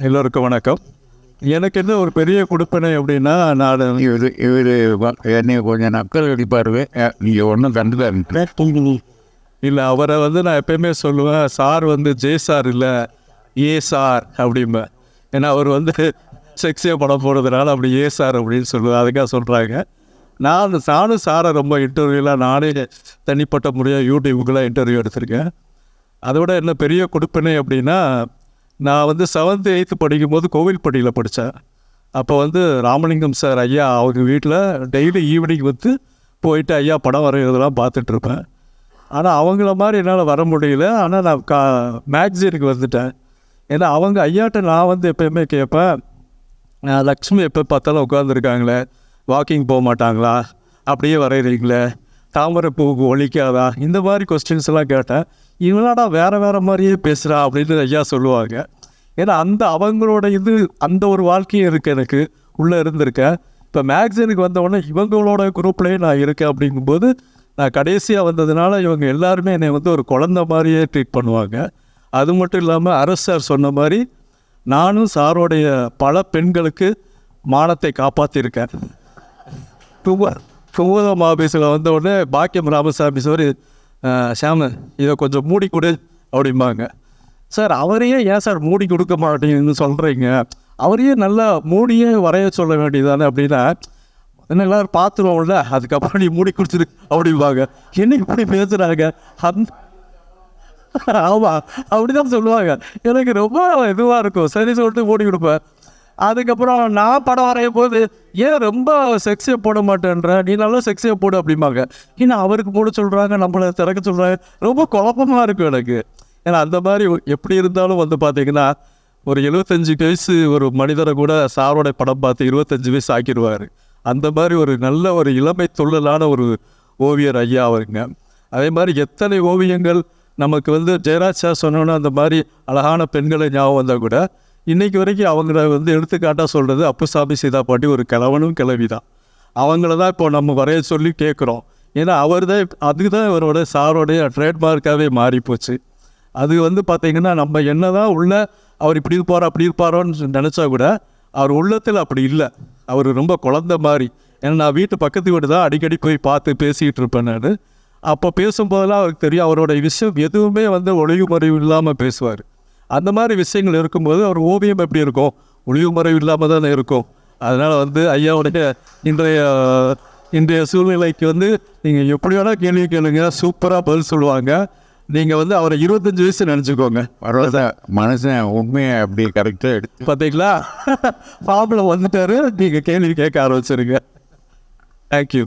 எல்லோருக்கும் வணக்கம். எனக்கு என்ன ஒரு பெரிய கொடுப்பனை அப்படின்னா, நான் இவர் என்னை கொஞ்சம் நக்கல் அடிப்பாரு. நீங்கள் ஒன்றும் கண்டுக்காரு. இல்லை, அவரை வந்து நான் எப்பயுமே சொல்லுவேன், சார் வந்து ஜே சார் இல்லை ஏ சார் அப்படிம்பேன். ஏன்னா அவர் வந்து செக்ஸியாக படம் போடுறதுனால அப்படி ஏ சார் அப்படின்னு சொல்லுவேன். அதுக்காக சொல்கிறாங்க. நானும் சாரை ரொம்ப இன்டர்வியூலாம் நானே தனிப்பட்ட முறையாக யூடியூபுக்கெலாம் இன்டர்வியூ எடுத்திருக்கேன். அதோட என்ன பெரிய கொடுப்பனை அப்படின்னா, நான் வந்து 7th 8th படிக்கும்போது கோவில்பட்டியில் படித்தேன். அப்போ வந்து ராமலிங்கம் சார் ஐயா அவங்க வீட்டில் டெய்லி ஈவினிங் வந்து போயிட்டு ஐயா படம் வரைகிறதெல்லாம் பார்த்துட்ருப்பேன். ஆனால் அவங்கள மாதிரி என்னால் வர முடியல. ஆனால் நான் மேக்சினுக்கு வந்துட்டேன். ஏன்னா அவங்க ஐயாட்ட நான் வந்து எப்போயுமே கேட்பேன், லக்ஷ்மி எப்போ பார்த்தாலும் உட்காந்துருக்காங்களே, வாக்கிங் போக மாட்டாங்களா, அப்படியே வரைகிறீங்களே, தாமரை பூவுக்கு ஒழிக்காதா, இந்த மாதிரி கொஸ்டின்ஸ் எல்லாம் கேட்டேன். இவனாடா வேறு மாதிரியே பேசுகிறா அப்படின்னு ஐயா சொல்லுவாங்க. ஏன்னா அவங்களோட அந்த ஒரு வாழ்க்கையும் இருக்குது, எனக்கு உள்ளே இருந்திருக்கேன். இப்போ மேக்சினுக்கு வந்தவுடனே இவங்களோட குரூப்லேயே நான் இருக்கேன். அப்படிங்கும்போது நான் கடைசியாக வந்ததுனால இவங்க எல்லாருமே என்னை வந்து ஒரு குழந்த மாதிரியே ட்ரீட் பண்ணுவாங்க. அது மட்டும் இல்லாமல் அரசு சார் சொன்ன மாதிரி நானும் சாரோடைய பல பெண்களுக்கு மானத்தை காப்பாற்றிருக்கேன். குமுதம் ஆஃபீஸில் வந்தவுடனே பாக்கியம் ராமசாமி சார், ஷாமு இதை கொஞ்சம் மூடி கொடு அப்படிம்பாங்க. சார் அவரையே ஏன் சார் மூடி கொடுக்க மாட்டேங்குன்னு சொல்கிறீங்க, அவரையே நல்லா மூடியே வரைய சொல்ல வேண்டியதானே அப்படின்னா, என்ன எல்லோரும் பார்த்துருவோம்ல, அதுக்கப்புறம் நீ மூடி கொடுத்துரு அப்படிம்பாங்க. என்ன இப்படி பேசுகிறாங்க? ஆமாம், அப்படி தான் சொல்லுவாங்க. எனக்கு ரொம்ப இதுவாக இருக்கும். சரி சொல்லிட்டு மூடி கொடுப்பேன். அதுக்கப்புறம் நான் படம் வரையும் போது, ஏன் ரொம்ப செக்ஸியாக போட மாட்டேன்ற, நீ நல்லா செக்ஸியாக போடு அப்படிம்பாங்க. ஏன்னா அவருக்கு போட சொல்கிறாங்க, நம்மளை திறக்க சொல்கிறாங்க. ரொம்ப குழப்பமாக இருக்கும் எனக்கு. ஏன்னா அந்த மாதிரி எப்படி இருந்தாலும் வந்து பார்த்திங்கன்னா, ஒரு 75 வயசு ஒரு மனிதரை கூட சாரோட படம் பார்த்து 25 வயசு ஆக்கிடுவார். அந்த மாதிரி ஒரு நல்ல ஒரு இளமை துள்ளலான ஒரு ஓவியர் ஐயா அவருங்க. அதே மாதிரி எத்தனை ஓவியங்கள் நமக்கு வந்து ஜெயராஜ் சார் சொன்னோன்னா அந்த மாதிரி அழகான பெண்களை ஞாபகம் வந்தால் கூட, இன்றைக்கி வரைக்கும் அவங்கள வந்து எடுத்துக்காட்டாக சொல்கிறது அப்புசாமி சீதா பாட்டி ஒரு கிழவனும் கிழவி தான். அவங்கள தான் இப்போ நம்ம வரைய சொல்லி கேட்குறோம். ஏன்னா அதுதான் இவரோட சாரோடைய ட்ரேட்மார்க்காகவே மாறிப்போச்சு. அது வந்து பார்த்திங்கன்னா, நம்ம என்ன தான் உள்ள அவர் இப்படி இருப்பாரோ அப்படி இருப்பாரோன்னு நினச்சா கூட அவர் உள்ளத்தில் அப்படி இல்லை. அவர் ரொம்ப குழந்த மாதிரி. ஏன்னா நான் வீட்டு பக்கத்து வீடு தான் அடிக்கடி போய் பார்த்து பேசிக்கிட்டு இருப்பேன் நான். அப்போ பேசும்போதெல்லாம் அவருக்கு தெரியும், அவரோட விஷயம் எதுவுமே வந்து ஒளிவு மறைவு இல்லாமல் பேசுவார். அந்த மாதிரி விஷயங்கள் இருக்கும்போது அவர் ஓவியம் எப்படி இருக்கும், ஒளிவு மறைவு இல்லாமல் தானே இருக்கும். அதனால் வந்து ஐயாவுடைய இன்றைய சூழ்நிலைக்கு வந்து நீங்கள் எப்படி வேணால் கேள்வி கேளுங்க, சூப்பராக பதில் சொல்லுவாங்க. நீங்கள் வந்து அவரை 25 வயசு நினச்சிக்கோங்க. பரவாயில்ல, மனுஷன் உண்மையை அப்படி கரெக்டாக எடுத்து பார்த்தீங்களா, ஃபார்மில் வந்துட்டாரு. நீங்கள் கேள்வி கேட்க ஆரம்பிச்சிருங்க. தேங்க்யூ.